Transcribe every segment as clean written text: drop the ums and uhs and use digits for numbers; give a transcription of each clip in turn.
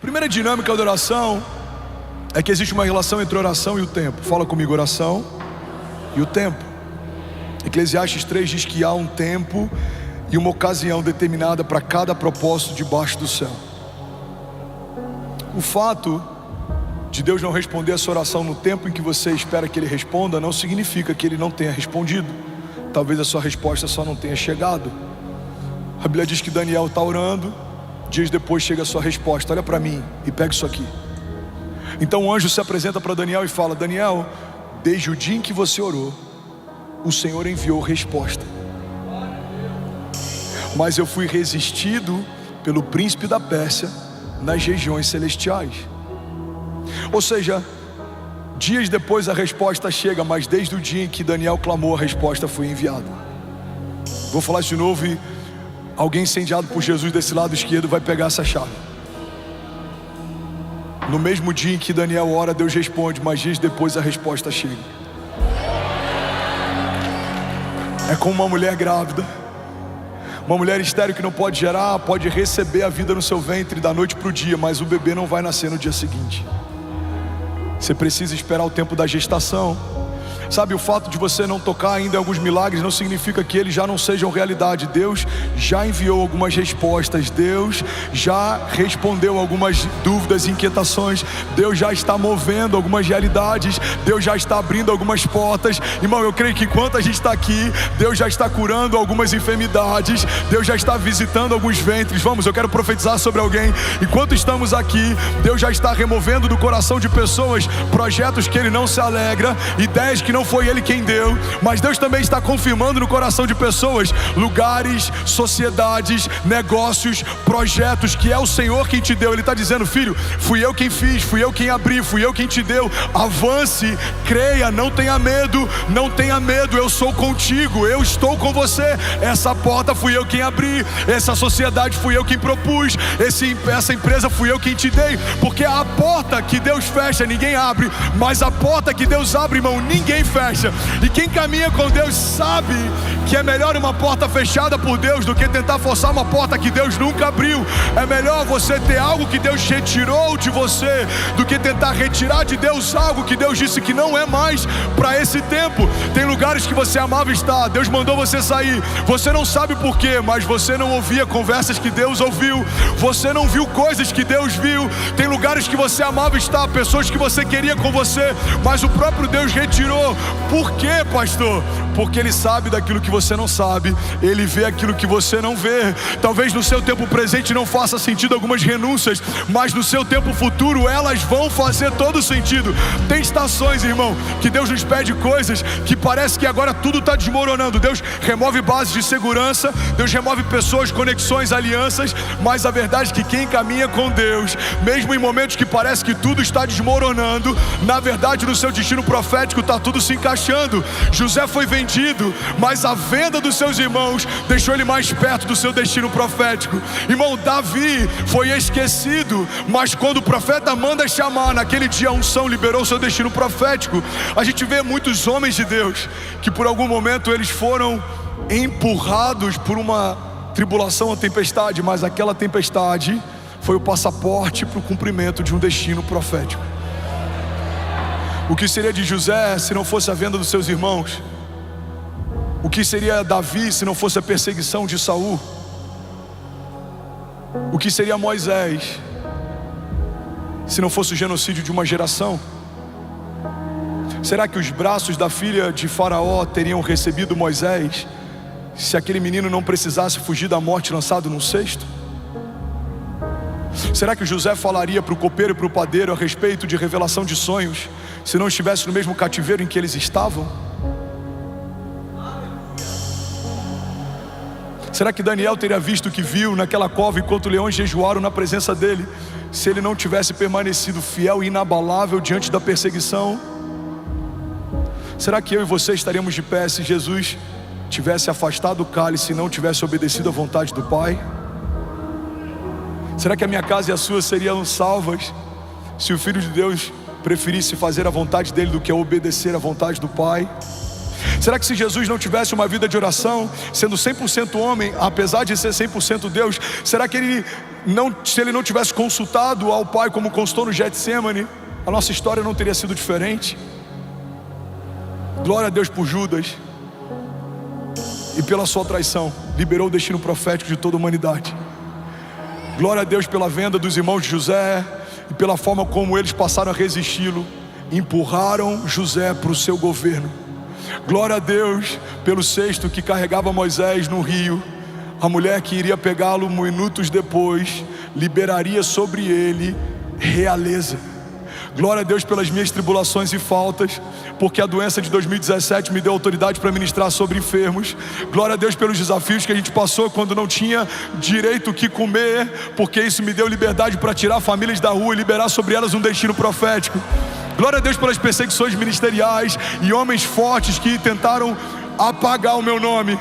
Primeira dinâmica da oração é que existe uma relação entre oração e o tempo. Fala comigo, oração e o tempo. Eclesiastes 3 diz que há um tempo e uma ocasião determinada para cada propósito debaixo do céu. O fato de Deus não responder a sua oração no tempo em que você espera que Ele responda não significa que Ele não tenha respondido. Talvez a sua resposta só não tenha chegado. A Bíblia diz que Daniel está orando, dias depois chega a sua resposta. Olha para mim e pega isso aqui. Então o anjo se apresenta para Daniel e fala: Daniel, desde o dia em que você orou, o Senhor enviou resposta, mas eu fui resistido pelo príncipe da Pérsia nas regiões celestiais. Ou seja, dias depois a resposta chega, mas desde o dia em que Daniel clamou, a resposta foi enviada. Vou falar isso de novo e alguém incendiado por Jesus desse lado esquerdo vai pegar essa chave. No mesmo dia em que Daniel ora, Deus responde, mas dias depois a resposta chega. É como uma mulher grávida, uma mulher estéril que não pode gerar, pode receber a vida no seu ventre da noite para o dia, mas o bebê não vai nascer no dia seguinte. Você precisa esperar o tempo da gestação. Sabe, o fato de você não tocar ainda em alguns milagres não significa que eles já não sejam realidade. Deus já enviou algumas respostas, Deus já respondeu algumas dúvidas e inquietações, Deus já está movendo algumas realidades, Deus já está abrindo algumas portas. Irmão, eu creio que enquanto a gente está aqui, Deus já está curando algumas enfermidades, Deus já está visitando alguns ventres. Vamos, eu quero profetizar sobre alguém. Enquanto estamos aqui, Deus já está removendo do coração de pessoas projetos que Ele não se alegra, ideias que não foi Ele quem deu, mas Deus também está confirmando no coração de pessoas lugares, sociedades, negócios, projetos que é o Senhor quem te deu. Ele está dizendo: filho, fui eu quem fiz, fui eu quem abri, fui eu quem te deu. Avance, creia, não tenha medo, não tenha medo, eu sou contigo, eu estou com você. Essa porta fui eu quem abri, essa sociedade fui eu quem propus, essa empresa fui eu quem te dei. Porque a porta que Deus fecha, ninguém abre, mas a porta que Deus abre, irmão, ninguém fecha. E quem caminha com Deus sabe que é melhor uma porta fechada por Deus do que tentar forçar uma porta que Deus nunca abriu. É melhor você ter algo que Deus retirou de você do que tentar retirar de Deus algo que Deus disse que não é mais para esse tempo. Tem lugares que você amava estar, Deus mandou você sair, você não sabe por quê, mas você não ouvia conversas que Deus ouviu, você não viu coisas que Deus viu. Tem lugares que você amava estar, pessoas que você queria com você, mas o próprio Deus retirou. Por quê, pastor? Porque Ele sabe daquilo que você não sabe, Ele vê aquilo que você não vê. Talvez no seu tempo presente não faça sentido algumas renúncias, mas no seu tempo futuro elas vão fazer todo sentido. Tem estações, irmão, que Deus nos pede coisas que parece que agora tudo está desmoronando. Deus remove bases de segurança, Deus remove pessoas, conexões, alianças, mas a verdade é que quem caminha com Deus, mesmo em momentos que parece que tudo está desmoronando, na verdade no seu destino profético está tudo se encaixando. José foi vendido, mas a venda dos seus irmãos deixou ele mais perto do seu destino profético. Irmão, Davi foi esquecido, mas quando o profeta manda chamar, naquele dia a unção liberou seu destino profético. A gente vê muitos homens de Deus que por algum momento eles foram empurrados por uma tribulação ou tempestade, mas aquela tempestade foi o passaporte para o cumprimento de um destino profético. O que seria de José se não fosse a venda dos seus irmãos? O que seria Davi se não fosse a perseguição de Saul? O que seria Moisés se não fosse o genocídio de uma geração? Será que os braços da filha de Faraó teriam recebido Moisés se aquele menino não precisasse fugir da morte lançado num cesto? Será que José falaria para o copeiro e para o padeiro a respeito de revelação de sonhos se não estivesse no mesmo cativeiro em que eles estavam? Será que Daniel teria visto o que viu naquela cova enquanto leões jejuaram na presença dele, se ele não tivesse permanecido fiel e inabalável diante da perseguição? Será que eu e você estaríamos de pé se Jesus tivesse afastado o cálice e não tivesse obedecido à vontade do Pai? Será que a minha casa e a sua seriam salvas se o Filho de Deus preferisse fazer a vontade dele do que obedecer à vontade do Pai? Será que se Jesus não tivesse uma vida de oração, sendo 100% homem, apesar de ser 100% Deus, será que ele se ele não tivesse consultado ao Pai como consultou no Getsêmani, a nossa história não teria sido diferente. Glória a Deus por Judas e pela sua traição, liberou o destino profético de toda a humanidade. Glória a Deus pela venda dos irmãos de José e pela forma como eles passaram a resisti-lo, empurraram José para o seu governo. Glória a Deus pelo cesto que carregava Moisés no rio. A mulher que iria pegá-lo minutos depois liberaria sobre ele realeza. Glória a Deus pelas minhas tribulações e faltas, porque a doença de 2017 me deu autoridade para ministrar sobre enfermos. Glória a Deus pelos desafios que a gente passou quando não tinha direito o que comer, porque isso me deu liberdade para tirar famílias da rua e liberar sobre elas um destino profético. Glória a Deus pelas perseguições ministeriais e homens fortes que tentaram apagar o meu nome,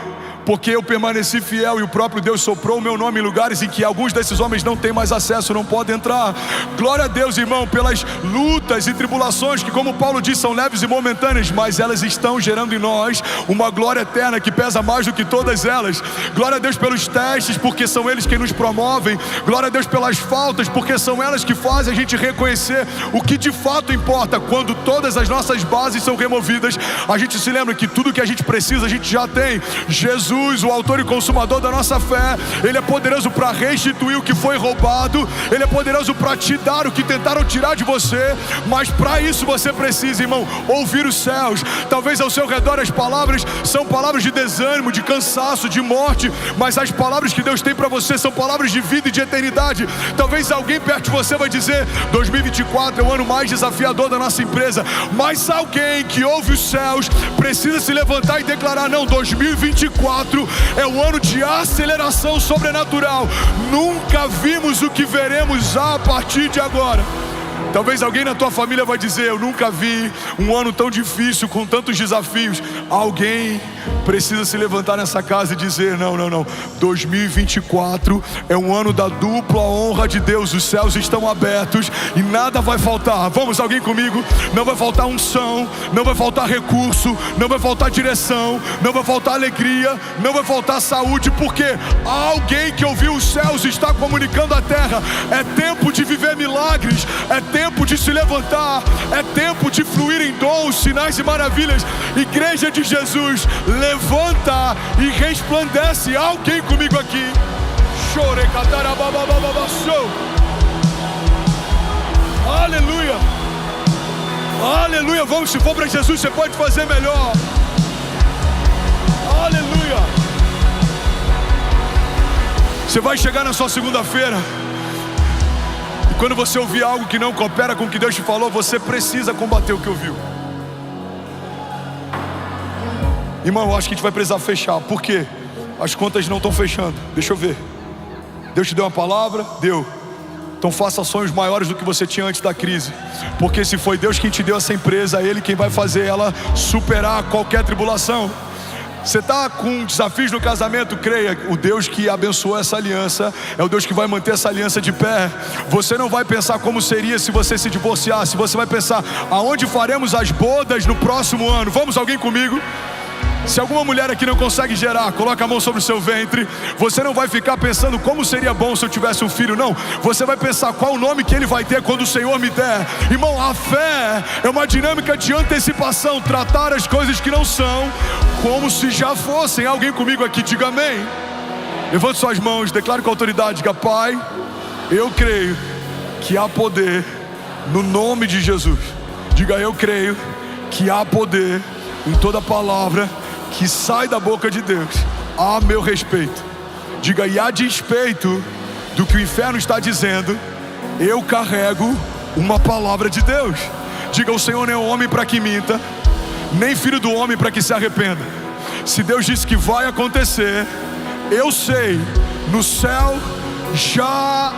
porque eu permaneci fiel e o próprio Deus soprou o meu nome em lugares em que alguns desses homens não têm mais acesso, não podem entrar. Glória a Deus, irmão, pelas lutas e tribulações que, como Paulo diz, são leves e momentâneas, mas elas estão gerando em nós uma glória eterna que pesa mais do que todas elas. Glória a Deus pelos testes, porque são eles quem nos promovem. Glória a Deus pelas faltas, porque são elas que fazem a gente reconhecer o que de fato importa. Quando todas as nossas bases são removidas, a gente se lembra que tudo que a gente precisa a gente já tem. Jesus, o autor e consumador da nossa fé, Ele é poderoso para restituir o que foi roubado. Ele é poderoso para te dar o que tentaram tirar de você. Mas para isso você precisa, irmão, ouvir os céus. Talvez ao seu redor as palavras são palavras de desânimo, de cansaço, de morte, mas as palavras que Deus tem para você são palavras de vida e de eternidade. Talvez alguém perto de você vai dizer: 2024 é o ano mais desafiador da nossa empresa. Mas alguém que ouve os céus precisa se levantar e declarar: não, 2024 é o ano de aceleração sobrenatural. Nunca vimos o que veremos a partir de agora. Talvez alguém na tua família vai dizer: eu nunca vi um ano tão difícil, com tantos desafios. Alguém precisa se levantar nessa casa e dizer: não, 2024 é um ano da dupla honra de Deus. Os céus estão abertos e nada vai faltar. Vamos, alguém comigo? Não vai faltar unção, não vai faltar recurso, não vai faltar direção, não vai faltar alegria, não vai faltar saúde, porque alguém que ouviu os céus está comunicando à terra: é tempo de viver milagres, é tempo de se levantar, é tempo de fluir em dons, sinais e maravilhas. Igreja de Jesus, levanta e resplandece. Alguém comigo aqui? Aleluia, aleluia. Vamos, se for para Jesus você pode fazer melhor. Aleluia. Você vai chegar na sua segunda-feira, quando você ouvir algo que não coopera com o que Deus te falou, você precisa combater o que ouviu. Irmão, eu acho que a gente vai precisar fechar. Por quê? As contas não estão fechando. Deixa eu ver. Deus te deu uma palavra? Deu. Então faça sonhos maiores do que você tinha antes da crise. Porque se foi Deus quem te deu essa empresa, é Ele quem vai fazer ela superar qualquer tribulação. Você está com desafios no casamento? Creia, o Deus que abençoou essa aliança é o Deus que vai manter essa aliança de pé. Você não vai pensar como seria se você se divorciasse. Você vai pensar: aonde faremos as bodas no próximo ano? Vamos, alguém comigo? Se alguma mulher aqui não consegue gerar, coloca a mão sobre o seu ventre. Você não vai ficar pensando como seria bom se eu tivesse um filho, não. Você vai pensar qual o nome que ele vai ter quando o Senhor me der. Irmão, a fé é uma dinâmica de antecipação. Tratar as coisas que não são como se já fossem. Alguém comigo aqui, diga amém. Levante suas mãos, declare com autoridade, diga: Pai, eu creio que há poder no nome de Jesus. Diga: eu creio que há poder em toda palavra que sai da boca de Deus a meu respeito. Diga: e a despeito do que o inferno está dizendo, eu carrego uma palavra de Deus. Diga: o Senhor não é homem para que minta, nem filho do homem para que se arrependa. Se Deus disse que vai acontecer, eu sei, no céu já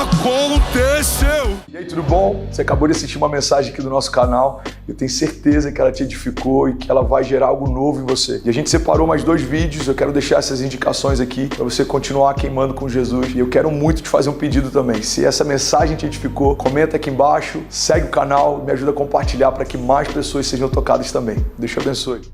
aconteceu. E aí, tudo bom? Você acabou de assistir uma mensagem aqui do nosso canal. Eu tenho certeza que ela te edificou e que ela vai gerar algo novo em você. E a gente separou mais 2 vídeos. Eu quero deixar essas indicações aqui para você continuar queimando com Jesus. E eu quero muito te fazer um pedido também. Se essa mensagem te edificou, comenta aqui embaixo, segue o canal, me ajuda a compartilhar para que mais pessoas sejam tocadas também. Deus te abençoe.